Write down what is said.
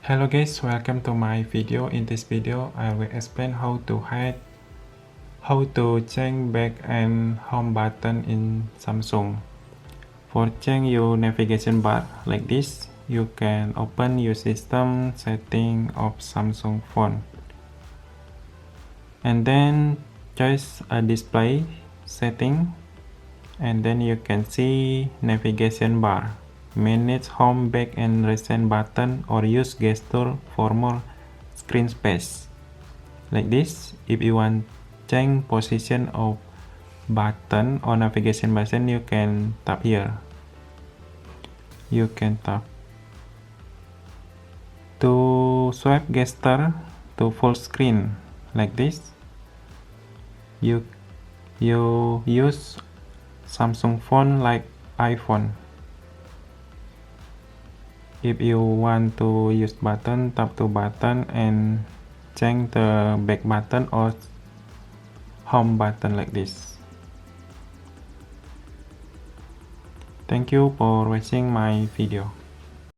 Hello guys, welcome to my video. In this video I will explain how to change back and home button in Samsung. For change your navigation bar like this, you can open your system setting of Samsung phone and then choose a display setting, and then you can see navigation bar, manage home, back and recent button, or use gesture for more screen space. Like this, if you want change position of button or navigation button, you can tap here. You can tap to swipe gesture to full screen like this. You use Samsung phone like iPhone. If you want to use button, tap to button and change the back button or home button like this. Thank you for watching my video.